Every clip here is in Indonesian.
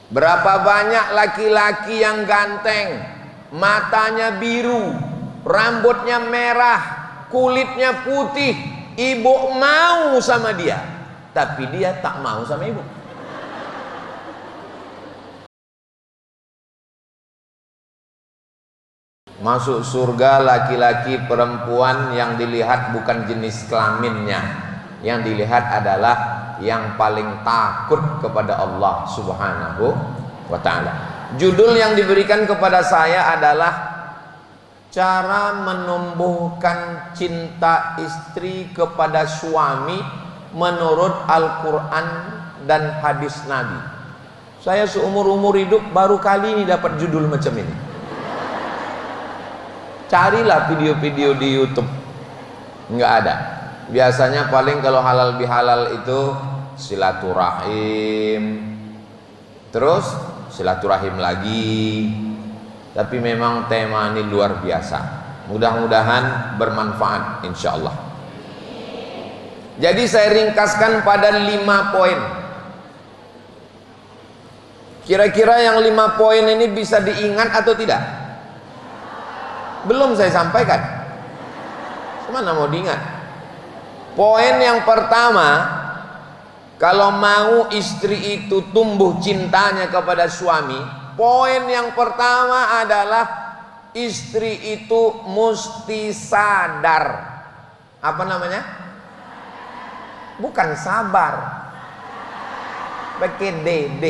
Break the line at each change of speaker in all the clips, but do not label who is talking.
Berapa banyak laki-laki yang ganteng, matanya biru, rambutnya merah, kulitnya putih, ibu mau sama dia, tapi dia tak mau sama ibu. Masuk surga laki-laki perempuan yang dilihat bukan jenis kelaminnya, yang dilihat adalah yang paling takut kepada Allah Subhanahu wa ta'ala. Judul yang diberikan kepada saya adalah cara menumbuhkan cinta istri kepada suami menurut Al-Quran dan hadis Nabi. Saya seumur-umur hidup baru kali ini dapat judul macam ini. Carilah video-video di YouTube, nggak ada. Biasanya paling kalau halal bihalal itu silaturahim, terus silaturahim lagi. Tapi memang tema ini luar biasa. Mudah-mudahan bermanfaat insya Allah. Jadi saya ringkaskan pada 5 poin. Kira-kira yang 5 poin ini bisa diingat atau tidak? Belum saya sampaikan. Mana mau diingat? Poin yang pertama, kalau mau istri itu tumbuh cintanya kepada suami, poin yang pertama adalah istri itu mesti sadar. Apa namanya? Bukan sabar, pakai DD.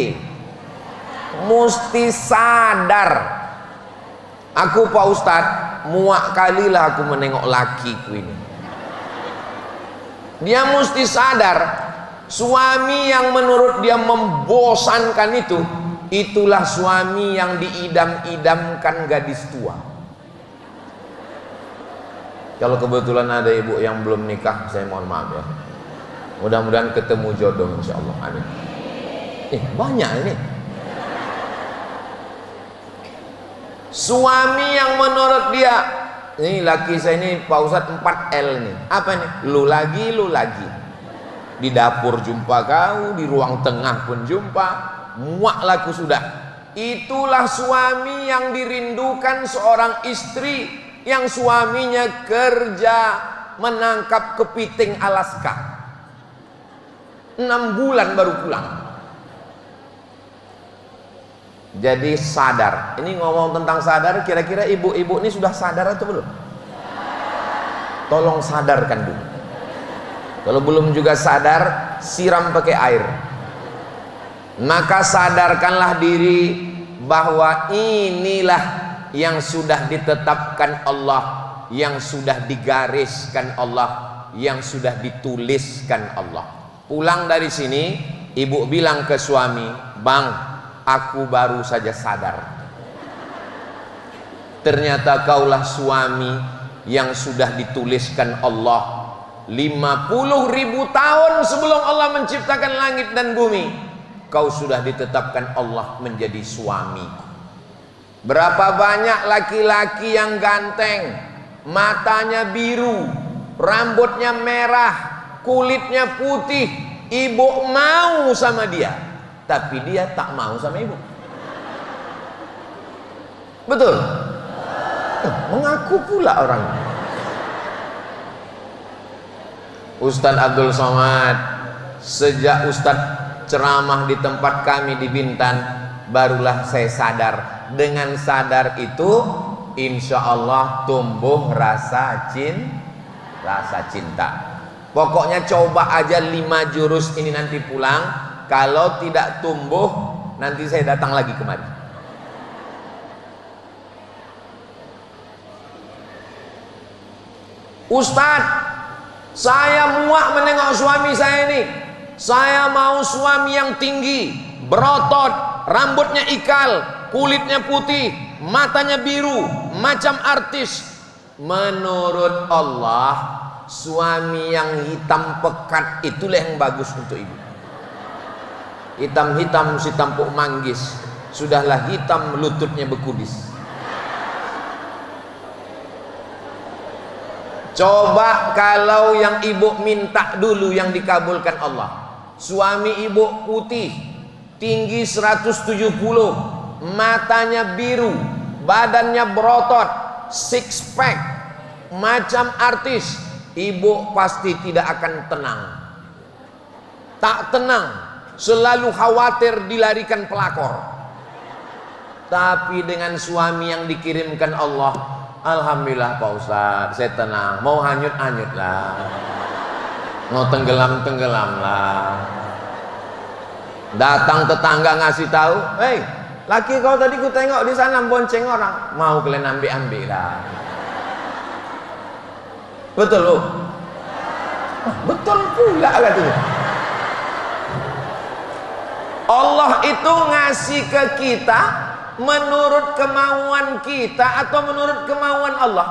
Mesti sadar. Aku Pak Ustadz, muak kalilah aku menengok lakiku ini. Dia mesti sadar, suami yang menurut dia membosankan itu, itulah suami yang diidam-idamkan gadis tua. Kalau kebetulan ada ibu yang belum nikah, saya mohon maaf ya. Mudah-mudahan ketemu jodoh insya Allah. Amin. Banyak ini. Suami yang menurut dia, ini laki saya ini Pak Ustadz 4L nih. Apa nih? Lu lagi, lu lagi. Di dapur jumpa kau, di ruang tengah pun jumpa. Muak laku sudah. Itulah suami yang dirindukan seorang istri yang suaminya kerja menangkap kepiting Alaska. 6 bulan baru pulang. Jadi sadar. Ini ngomong tentang sadar, kira-kira ibu-ibu ini sudah sadar atau belum? Tolong sadarkan dulu. Kalau belum juga sadar, siram pakai air. Maka sadarkanlah diri bahwa inilah yang sudah ditetapkan Allah, yang sudah digariskan Allah, yang sudah dituliskan Allah. Pulang dari sini, ibu bilang ke suami, "Bang, aku baru saja sadar. Ternyata kaulah suami yang sudah dituliskan Allah 50.000 tahun sebelum Allah menciptakan langit dan bumi. Kau sudah ditetapkan Allah menjadi suami." Berapa banyak laki-laki yang ganteng, matanya biru, rambutnya merah, kulitnya putih, ibu mau sama dia, tapi dia tak mau sama ibu. Betul? Mengaku pula orang. Ustadz Abdul Somad, sejak Ustadz ceramah di tempat kami di Bintan, barulah saya sadar. Dengan sadar itu, insya Allah tumbuh rasa cinta. Pokoknya coba aja 5 jurus ini nanti pulang. Kalau tidak tumbuh, nanti saya datang lagi kemari. Ustadz, saya muak menengok suami saya ini. Saya mau suami yang tinggi, berotot, rambutnya ikal, kulitnya putih, matanya biru, macam artis. Menurut Allah, suami yang hitam pekat itulah yang bagus untuk ibu. Hitam-hitam si tampuk manggis, sudahlah hitam lututnya bekudis. Coba kalau yang ibu minta dulu yang dikabulkan Allah. Suami ibu putih, tinggi 170, matanya biru, badannya berotot, six pack, macam artis. Ibu pasti tidak akan tenang, tak tenang, selalu khawatir dilarikan pelakor. Tapi dengan suami yang dikirimkan Allah, alhamdulillah Pak Ustadz, saya tenang. Mau hanyut-hanyut lah, mau tenggelam-tenggelam lah. Datang tetangga ngasih tahu, "Hei, laki kau tadi ku tengok di sana bonceng orang." Mau kalian ambil-ambil lah. Betul loh. Betul pula katanya. Allah itu ngasih ke kita menurut kemauan kita atau menurut kemauan Allah?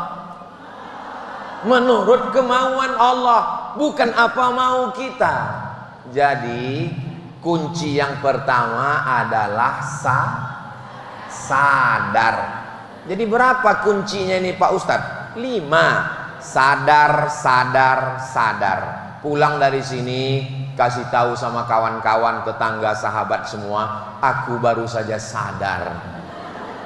Menurut kemauan Allah, bukan apa mau kita. Jadi kunci yang pertama adalah sadar. Jadi berapa kuncinya ini Pak Ustadz? 5. Sadar. Pulang dari sini kasih tahu sama kawan-kawan, tetangga, sahabat semua, aku baru saja sadar.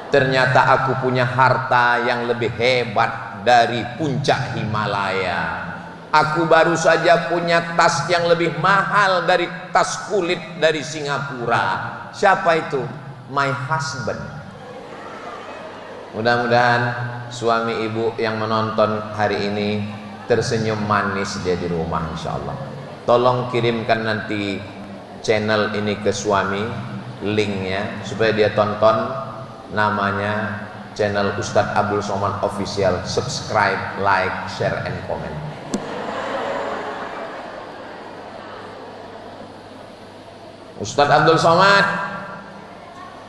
Ternyata aku punya harta yang lebih hebat dari puncak Himalaya. Aku baru saja punya tas yang lebih mahal dari tas kulit dari Singapura. Siapa itu? My husband. Mudah-mudahan suami ibu yang menonton hari ini tersenyum manis dia di rumah, insya Allah. Tolong kirimkan nanti channel ini ke suami, linknya, supaya dia tonton. Namanya channel Ustadz Abdul Somad Official. Subscribe, like, share, and comment. Ustadz Abdul Somad,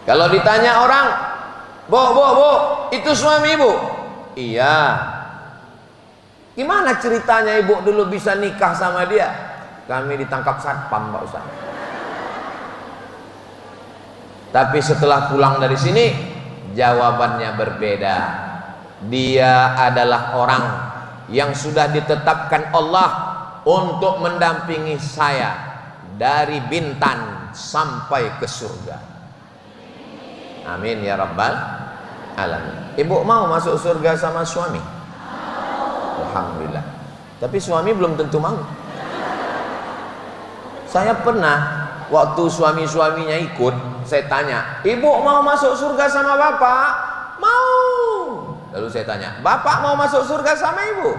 kalau ditanya orang, Bu, itu suami ibu? Iya. Gimana ceritanya ibu dulu bisa nikah sama dia? Kami ditangkap satpam Pak Ustaz. Tapi setelah pulang dari sini, jawabannya berbeda. Dia adalah orang yang sudah ditetapkan Allah untuk mendampingi saya dari Bintan sampai ke surga. Amin ya rabbal alamin. Ibu mau masuk surga sama suami? Alhamdulillah. Tapi suami belum tentu mau. Saya pernah waktu suami-suaminya ikut, saya tanya, "Ibu mau masuk surga sama bapak?" "Mau." Lalu saya tanya, "Bapak mau masuk surga sama ibu?"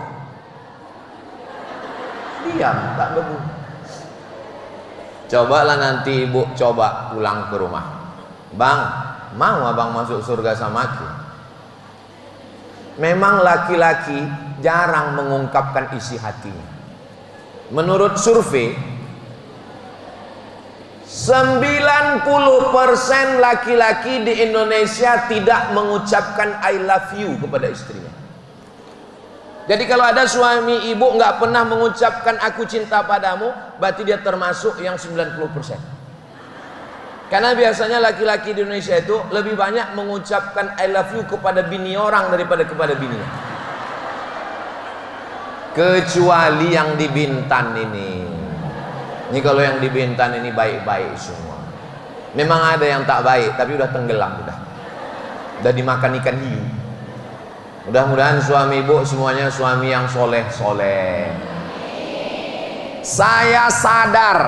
Diam, tak bebu. Cobalah nanti ibu coba pulang ke rumah. "Bang, mau abang masuk surga sama aku?" Memang laki-laki jarang mengungkapkan isi hatinya. Menurut survei, 90% laki-laki di Indonesia tidak mengucapkan I love you kepada istrinya. Jadi kalau ada suami ibu nggak pernah mengucapkan aku cinta padamu, berarti dia termasuk yang 90%. Karena biasanya laki-laki di Indonesia itu lebih banyak mengucapkan I love you kepada bini orang daripada kepada bininya. Kecuali yang di Bintan ini. Ini kalau yang di Bintan ini baik-baik semua. Memang ada yang tak baik, tapi udah tenggelam udah dimakan ikan hiu. Mudah-mudahan suami ibu semuanya suami yang soleh-soleh. Saya sadar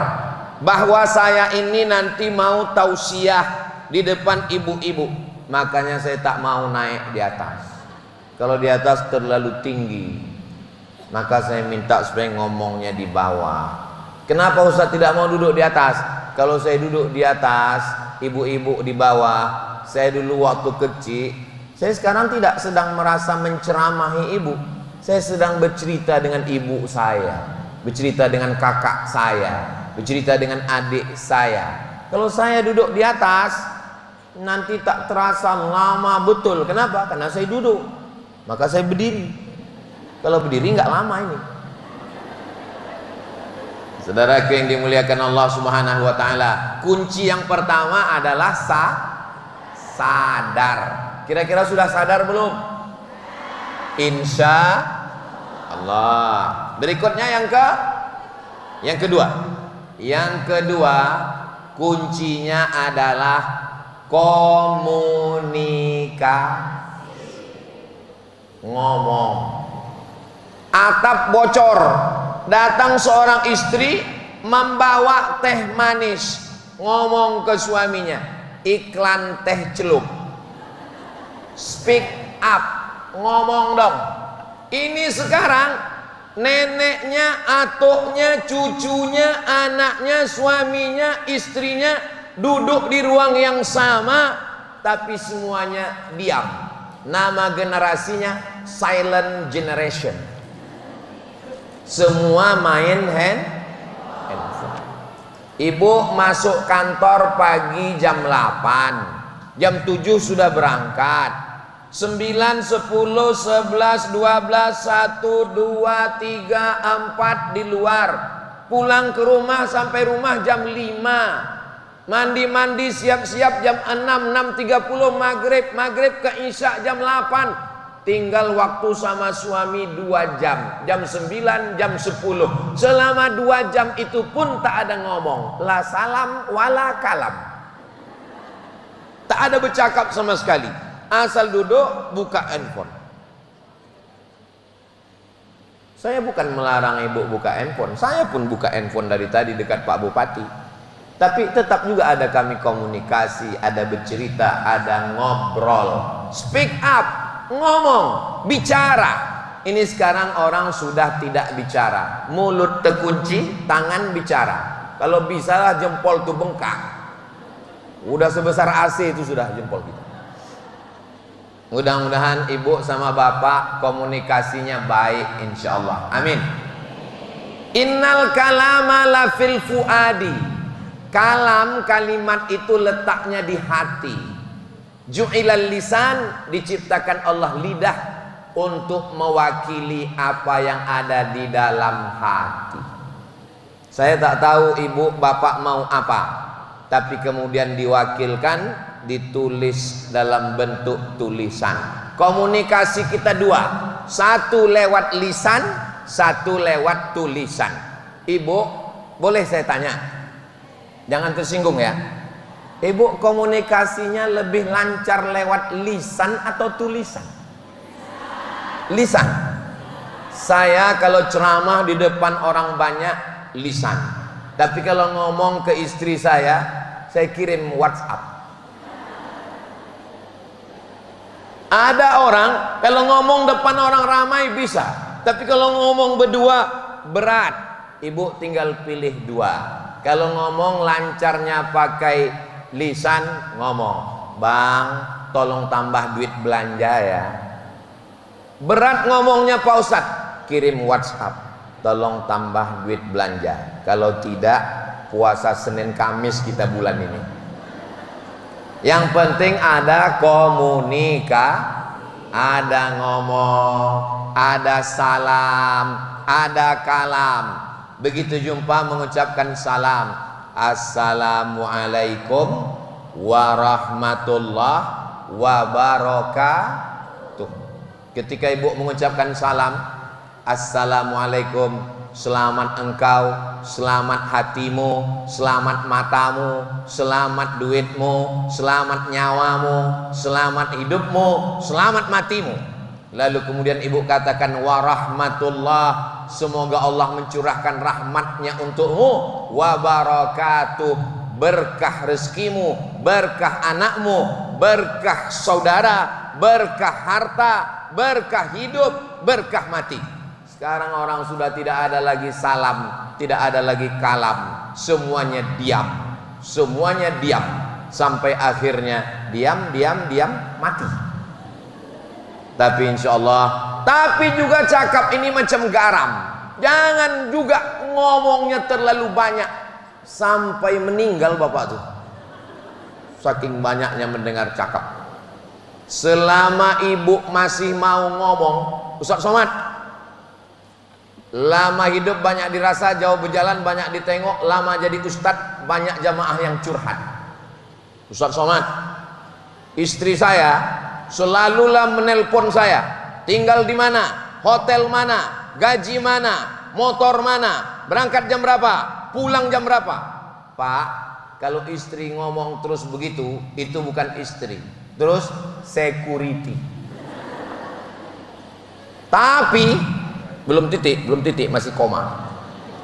bahwa saya ini nanti mau tausiah di depan ibu-ibu, makanya saya tak mau naik di atas. Kalau di atas terlalu tinggi, maka saya minta supaya ngomongnya di bawah. Kenapa Ustaz tidak mau duduk di atas? Kalau saya duduk di atas, ibu-ibu di bawah. Saya dulu waktu kecil, saya sekarang tidak sedang merasa menceramahi ibu. Saya sedang bercerita dengan ibu saya, bercerita dengan kakak saya, bercerita dengan adik saya. Kalau saya duduk di atas, nanti tak terasa lama betul. Kenapa? Karena saya duduk, maka saya berdiri. Kalau berdiri nggak lama ini. Saudaraku yang dimuliakan Allah Subhanahu wa taala, kunci yang pertama adalah sadar. Kira-kira sudah sadar belum? Insya Allah. Berikutnya yang kedua. Yang kedua, kuncinya adalah komunikasi. Ngomong. Atap bocor, datang seorang istri membawa teh manis, ngomong ke suaminya, iklan teh celup. Speak up, ngomong dong. Ini sekarang neneknya, atuknya, cucunya, anaknya, suaminya, istrinya duduk di ruang yang sama, tapi semuanya diam. Nama generasinya silent generation. Semua main handphone. Ibu masuk kantor pagi jam 8, jam 7 sudah berangkat. 9, 10, 11, 12, 1, 2, 3, 4 di luar. Pulang ke rumah sampai rumah jam 5. Mandi-mandi siap-siap jam 6, 6.30 maghrib ke isya jam 8. Tinggal waktu sama suami 2 jam, jam 9, jam 10. Selama 2 jam itu pun tak ada ngomong, la salam wala kalam. Tak ada bercakap sama sekali. Asal duduk buka handphone. Saya bukan melarang ibu buka handphone. Saya pun buka handphone dari tadi dekat Pak Bupati. Tapi tetap juga ada kami komunikasi, ada bercerita, ada ngobrol. Speak up, ngomong, bicara. Ini sekarang orang sudah tidak bicara. Mulut terkunci, tangan bicara. Kalau bisa lah jempol tuh bengkak. Udah sebesar AC itu sudah jempol kita. Mudah-mudahan ibu sama bapak komunikasinya baik insyaallah. Amin. Innal kalama la fil fuadi. Kalam, kalimat itu letaknya di hati. Ju'ilal lisan, diciptakan Allah lidah untuk mewakili apa yang ada di dalam hati. Saya tak tahu ibu bapak mau apa, tapi kemudian diwakilkan, ditulis dalam bentuk tulisan. Komunikasi kita 2, satu lewat lisan, satu lewat tulisan. Ibu, boleh saya tanya? Jangan tersinggung ya. Ibu komunikasinya lebih lancar lewat lisan atau tulisan? Lisan. Saya kalau ceramah di depan orang banyak lisan. Tapi kalau ngomong ke istri saya kirim WhatsApp. Ada orang kalau ngomong depan orang ramai bisa, tapi kalau ngomong berdua berat. Ibu tinggal pilih 2. Kalau ngomong lancarnya pakai lisan, ngomong, "Bang, tolong tambah duit belanja ya." Berat ngomongnya Pak Ustadz, kirim WhatsApp, "Tolong tambah duit belanja." Kalau tidak, puasa Senin Kamis kita bulan ini. Yang penting ada ada ngomong, ada salam, ada kalam. Begitu jumpa mengucapkan salam, "Assalamualaikum warahmatullahi wabarakatuh." Ketika ibu mengucapkan salam, "Assalamualaikum", selamat engkau, selamat hatimu, selamat matamu, selamat duitmu, selamat nyawamu, selamat hidupmu, selamat matimu. Lalu kemudian ibu katakan warahmatullah, semoga Allah mencurahkan rahmatnya untukmu, wabarakatuh, berkah rezekimu, berkah anakmu, berkah saudara, berkah harta, berkah hidup, berkah mati. Sekarang orang sudah tidak ada lagi salam, tidak ada lagi kalam, semuanya diam, semuanya diam, sampai akhirnya diam, mati. Tapi insya Allah, tapi juga cakap ini macam garam, jangan juga ngomongnya terlalu banyak sampai meninggal bapak tuh, saking banyaknya mendengar cakap. Selama ibu masih mau ngomong, Ustaz Somad, lama hidup banyak dirasa, jauh berjalan banyak ditengok, lama jadi ustadz banyak jamaah yang curhat. Ustaz Somad, istri saya selalulah menelpon saya, tinggal di mana, hotel mana, gaji mana, motor mana, berangkat jam berapa, pulang jam berapa. Pak, Kalau istri ngomong terus begitu, itu bukan istri. Terus security. Tapi belum titik, masih koma.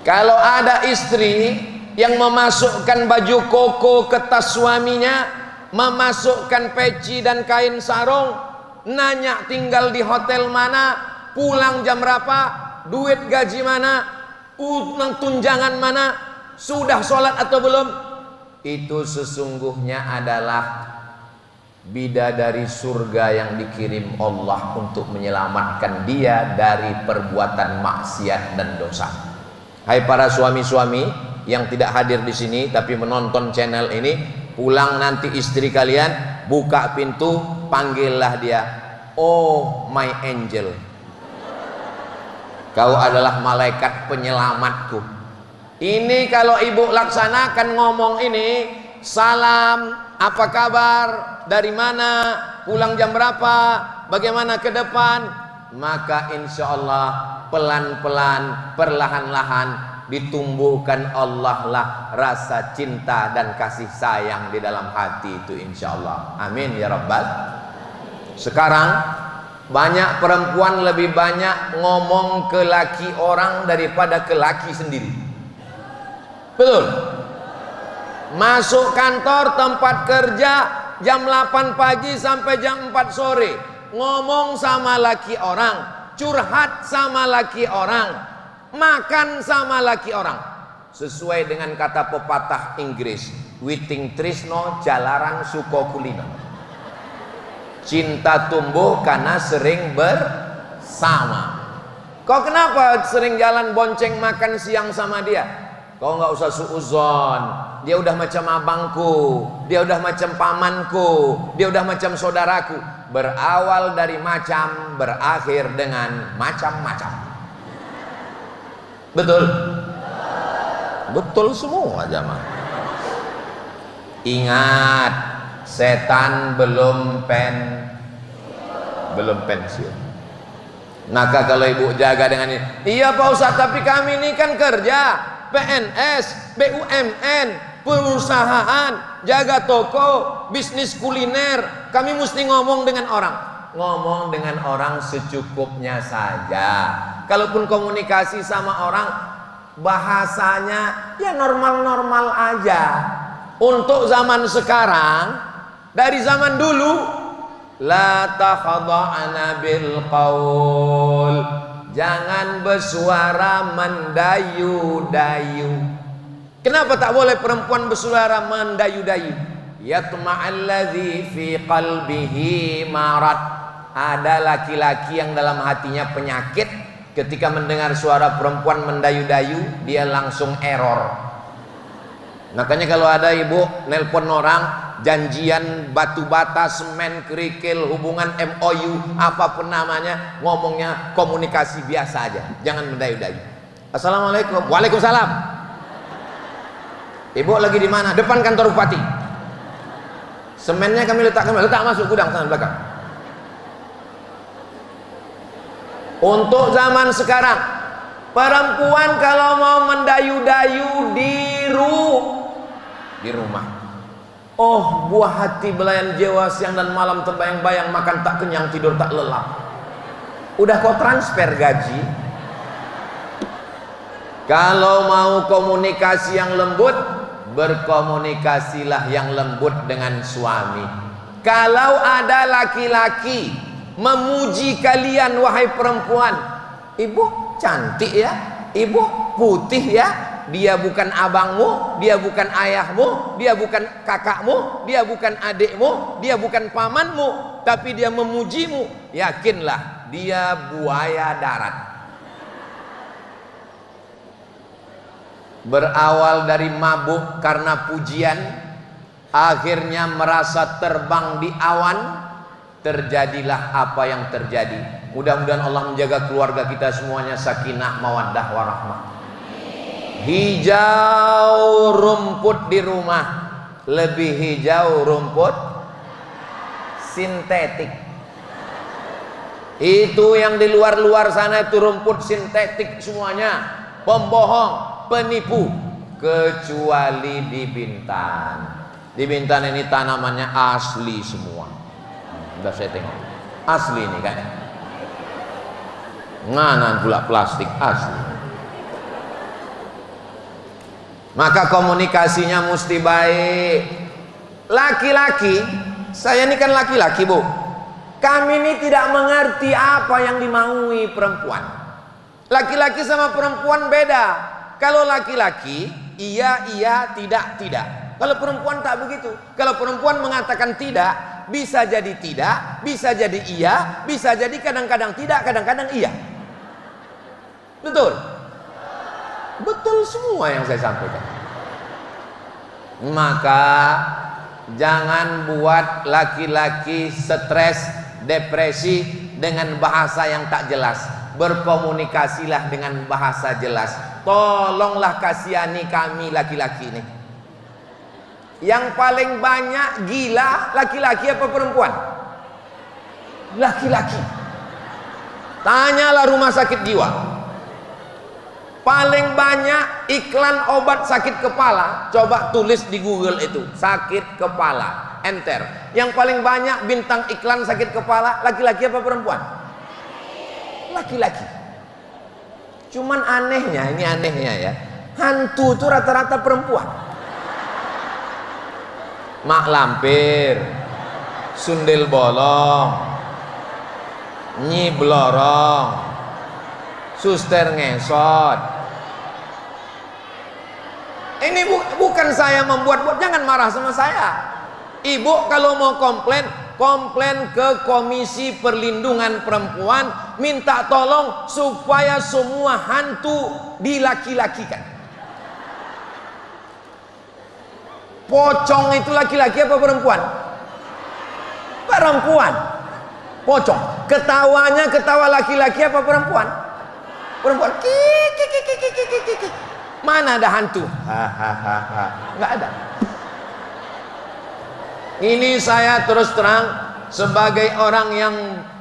Kalau ada istri yang memasukkan baju koko ke tas suaminya, memasukkan peci dan kain sarung, nanya tinggal di hotel mana, pulang jam berapa, duit gaji mana, tunjangan mana, sudah sholat atau belum, itu sesungguhnya adalah bidadari surga yang dikirim Allah untuk menyelamatkan dia dari perbuatan maksiat dan dosa. Hai para suami-suami yang tidak hadir di sini tapi menonton channel ini, pulang nanti istri kalian buka pintu, panggillah dia, oh my angel, kau adalah malaikat penyelamatku. Ini kalau ibu laksanakan ngomong ini, salam, apa kabar, dari mana, pulang jam berapa, bagaimana ke depan, maka insya Allah pelan-pelan, perlahan-lahan ditumbuhkan Allah lah rasa cinta dan kasih sayang di dalam hati itu, insya Allah. Amin ya Rabbal. Sekarang banyak perempuan lebih banyak ngomong ke laki orang daripada ke laki sendiri. Betul. Masuk kantor tempat kerja jam 8 pagi sampai jam 4 sore, ngomong sama laki orang, curhat sama laki orang, makan sama laki orang. Sesuai dengan kata pepatah Inggris, witing trisno jalaran suko kulino. Cinta tumbuh karena sering bersama. Kau kenapa sering jalan bonceng makan siang sama dia? Kau nggak usah suuzon. Dia udah macam abangku, dia udah macam pamanku, dia udah macam saudaraku. Berawal dari macam, berakhir dengan macam-macam. Betul? Betul semua jamaah. Ingat, setan belum pensiun. Maka kalau ibu jaga dengan ini, iya Pak Ustadz, tapi kami ini kan kerja PNS, BUMN, perusahaan, jaga toko, bisnis kuliner. Kami mesti ngomong dengan orang. Ngomong dengan orang secukupnya saja. Kalaupun komunikasi sama orang, bahasanya ya normal-normal aja. Untuk zaman sekarang, dari zaman dulu, la takhada'na bil qaul, jangan bersuara mendayu-dayu. Kenapa tak boleh perempuan bersuara mendayu-dayu? Yatma'alladzi fi qalbihi marad. Ada laki-laki yang dalam hatinya penyakit, ketika mendengar suara perempuan mendayu-dayu, dia langsung error. Makanya kalau ada ibu nelpon orang, janjian batu bata, semen, kerikil, hubungan MOU, apapun namanya, ngomongnya komunikasi biasa aja, jangan mendayu-dayu. Assalamualaikum. Waalaikumsalam. Ibu lagi di mana? Depan kantor bupati. Semennya kami letak masuk gudang sana belakang. Untuk zaman sekarang, perempuan kalau mau mendayu-dayu di rumah. Oh, buah hati belayan jiwa, siang dan malam terbayang-bayang, makan tak kenyang, tidur tak lelap. Udah kau transfer gaji. Kalau mau komunikasi yang lembut, berkomunikasilah yang lembut dengan suami. Kalau ada laki-laki memuji kalian, wahai perempuan, ibu cantik ya, ibu putih ya, dia bukan abangmu, dia bukan ayahmu, dia bukan kakakmu, dia bukan adikmu, dia bukan pamanmu, tapi dia memujimu, yakinlah dia buaya darat. Berawal dari mabuk karena pujian, akhirnya merasa terbang di awan, terjadilah apa yang terjadi. Mudah-mudahan Allah menjaga keluarga kita semuanya sakinah, mawaddah, warahmah. Hijau rumput di rumah, lebih hijau rumput sintetik. Itu yang di luar-luar sana itu rumput sintetik semuanya, pembohong, penipu. kecuali di Bintan. Di Bintan ini tanamannya asli semua. Udah saya tengok, asli ini kan. Nganan pula plastik asli. Maka komunikasinya mesti baik. Laki-laki, saya ini kan laki-laki, Bu. Kami ini tidak mengerti apa yang dimaui perempuan. Laki-laki sama perempuan beda. Kalau laki-laki, iya, tidak, tidak. Kalau perempuan tak begitu. Kalau perempuan mengatakan tidak, bisa jadi tidak, bisa jadi iya, bisa jadi kadang-kadang tidak, kadang-kadang iya. Betul? Betul semua yang saya sampaikan. Maka jangan buat laki-laki stres, depresi dengan bahasa yang tak jelas. Berkomunikasilah dengan bahasa jelas. Tolonglah kasihani kami laki-laki ini. Yang paling banyak gila laki-laki apa perempuan? Laki-laki. Tanyalah rumah sakit jiwa. Paling banyak iklan obat sakit kepala. Coba tulis di Google itu, sakit kepala, enter. Yang paling banyak bintang iklan sakit kepala laki-laki apa perempuan? Laki-laki. Cuman anehnya, ini anehnya ya, hantu itu rata-rata perempuan. Mak lampir, sundel bolong, nyi blorong, suster ngesot. Ini bukan saya membuat-buat, jangan marah sama saya. Ibu kalau mau komplain ke Komisi Perlindungan Perempuan, minta tolong supaya semua hantu dilaki-lakikan. Pocong itu laki-laki apa perempuan? Perempuan. Pocong. Ketawanya ketawa laki-laki apa perempuan? Perempuan. Kiki. Mana ada hantu? Hahaha. Nggak ada. Ini saya terus terang sebagai orang yang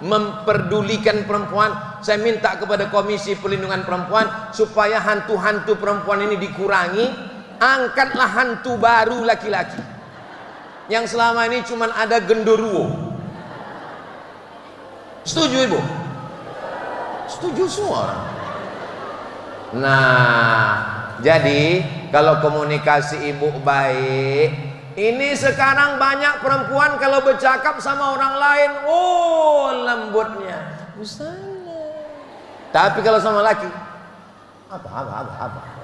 memperdulikan perempuan, saya minta kepada Komisi Perlindungan Perempuan supaya hantu-hantu perempuan ini dikurangi. Angkatlah hantu baru laki-laki. Yang selama ini cuma ada genderuwo. Setuju Ibu? Setuju semua orang. Nah, jadi kalau komunikasi Ibu baik, ini sekarang banyak perempuan kalau bercakap sama orang lain, oh lembutnya. Usana. Tapi kalau sama laki, apa.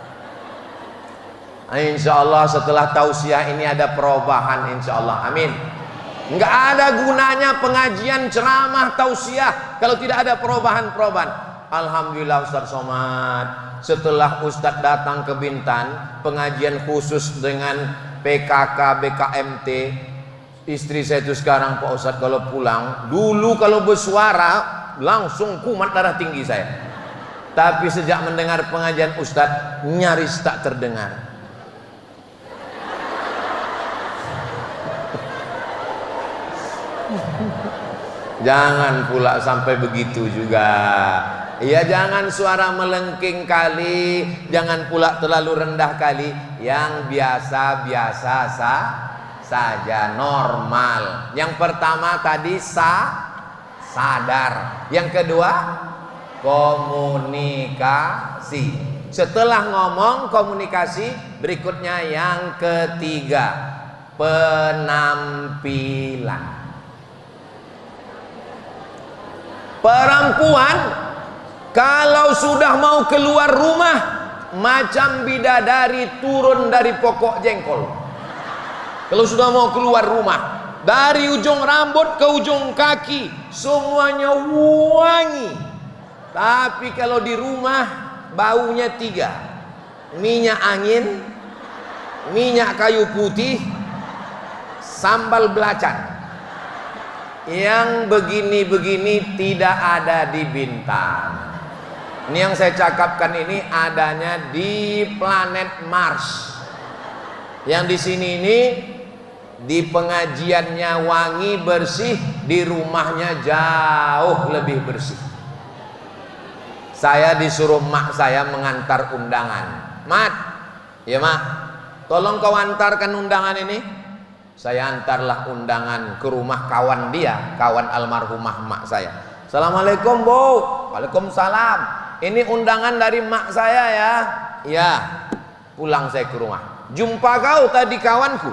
Insya Allah setelah tausiah ini ada perubahan, insya Allah, amin. Nggak ada gunanya pengajian, ceramah, tausiah kalau tidak ada perubahan. Alhamdulillah Ustaz Somad, setelah Ustaz datang ke Bintan, pengajian khusus dengan PKK BKMT, istri saya itu sekarang Pak Ustaz kalau pulang, dulu kalau bersuara langsung kumat darah tinggi saya. Tapi sejak mendengar pengajian Ustaz, nyaris tak terdengar. Jangan pula sampai begitu juga. Ya jangan suara melengking kali, jangan pula terlalu rendah kali. Yang biasa-biasa saja, normal. Yang pertama tadi sadar. Yang kedua komunikasi. Setelah ngomong komunikasi, berikutnya yang ketiga penampilan. Perempuan kalau sudah mau keluar rumah macam bidadari turun dari pokok jengkol. Kalau sudah mau keluar rumah, dari ujung rambut ke ujung kaki semuanya wangi. Tapi kalau di rumah baunya tiga: minyak angin, minyak kayu putih, sambal belacan. Yang begini-begini tidak ada di Bintan. Ini yang saya cakapkan ini adanya di planet Mars. Yang di sini ini di pengajiannya wangi bersih, di rumahnya jauh lebih bersih. Saya disuruh mak saya mengantar undangan. Mat, Ya mak, tolong kau antarkan undangan ini. Saya antarlah undangan ke rumah kawan dia, kawan almarhumah mak saya. Assalamualaikum bu. Waalaikumsalam. Ini undangan dari mak saya ya. Ya. Pulang saya ke rumah. Jumpa kau tadi kawanku.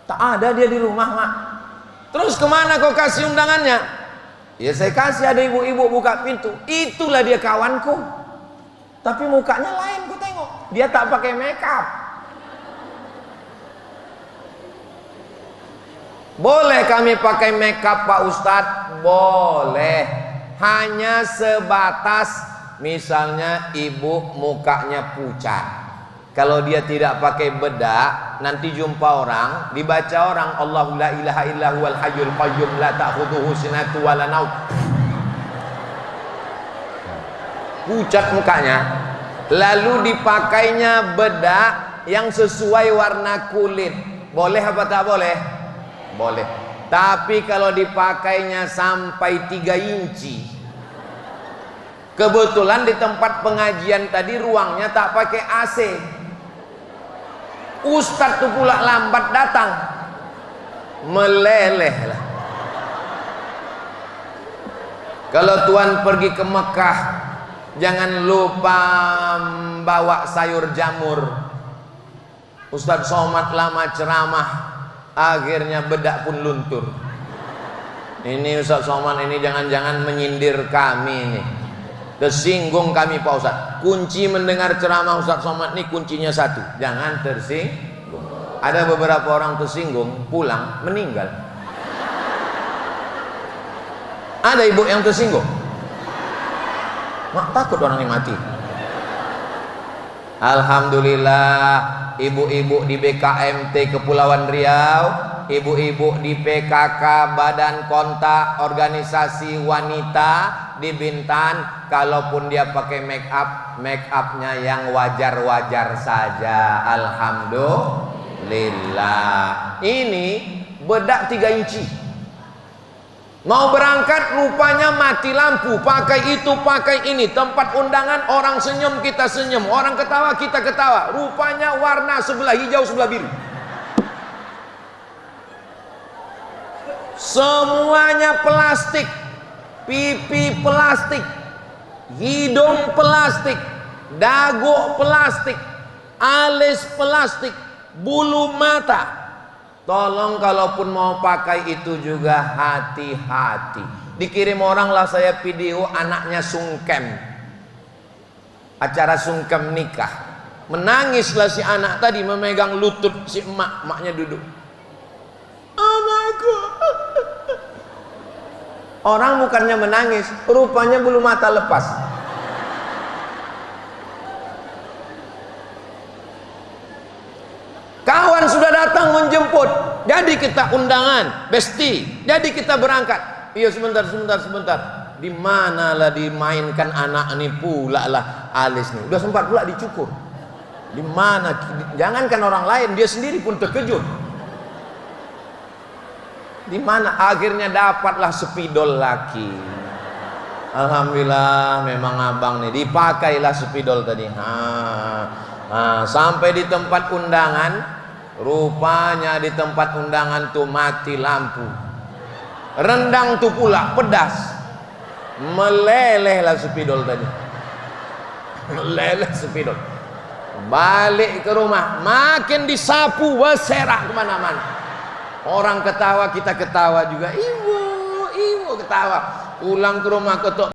Tak ada dia di rumah mak. Terus kemana kau kasih undangannya? Ya saya kasih, ada ibu-ibu buka pintu. Itulah dia kawanku. Tapi mukanya lain ku tengok. Dia tak pakai makeup. Boleh kami pakai makeup Pak Ustadz? Boleh. Hanya sebatas misalnya ibu mukanya pucat. Kalau dia tidak pakai bedak, nanti jumpa orang, dibaca orang Allahu la ilaha illa huwal hayyul qayyum la ta'khudhuhu sinatun wa la naum. Pucat mukanya. Lalu dipakainya bedak yang sesuai warna kulit. Boleh apa tak boleh? Boleh. Tapi kalau dipakainya sampai 3 inci. Kebetulan di tempat pengajian tadi ruangnya tak pakai AC. Ustadz tuh pula lambat datang. Meleleh lah. Kalau tuan pergi ke Mekah, jangan lupa bawa sayur jamur. Ustadz Somad lama ceramah, akhirnya bedak pun luntur. Ini Ustadz Somad ini jangan-jangan menyindir kami nih. Tersinggung kami Pak Ustadz. Kunci mendengar ceramah Ustadz Somad ini kuncinya satu, jangan tersinggung. Ada beberapa orang tersinggung, pulang meninggal. Ada ibu yang tersinggung, mak takut orang ini mati. Alhamdulillah, ibu-ibu di BKMT Kepulauan Riau, ibu-ibu di PKK Badan Kontak Organisasi Wanita di Bintan, kalaupun dia pakai make upnya yang wajar-wajar saja. Alhamdulillah. Ini bedak 3 inci. Mau berangkat rupanya mati lampu, pakai itu pakai ini. Tempat undangan orang senyum kita senyum, orang ketawa kita ketawa. Rupanya warna sebelah hijau sebelah biru. Semuanya plastik. Pipi plastik, hidung plastik, dagu plastik, alis plastik, bulu mata. Tolong kalaupun mau pakai itu juga hati-hati. Dikirim orang lah saya video anaknya sungkem, acara sungkem nikah. Menangislah si anak tadi memegang lutut si emaknya duduk. Anakku. Orang bukannya menangis, rupanya bulu mata lepas. Kawan sudah datang menjemput, jadi kita undangan, besti, jadi kita berangkat. Iya sebentar. Di mana lah dimainkan anak ini pula lah alis nih. Udah sempat pula dicukur. Di mana? Jangankan orang lain, dia sendiri pun terkejut. Di mana akhirnya dapatlah spidol laki. Alhamdulillah, memang abang nih dipakailah spidol tadi. Sampai di tempat undangan, rupanya di tempat undangan tuh mati lampu. Rendang tuh pula pedas. Melelehlah spidol tadi. Meleleh spidol. Balik ke rumah, makin disapu berserak kemana-mana. Orang ketawa, kita ketawa juga. Ibu ketawa. Pulang ke rumah ketok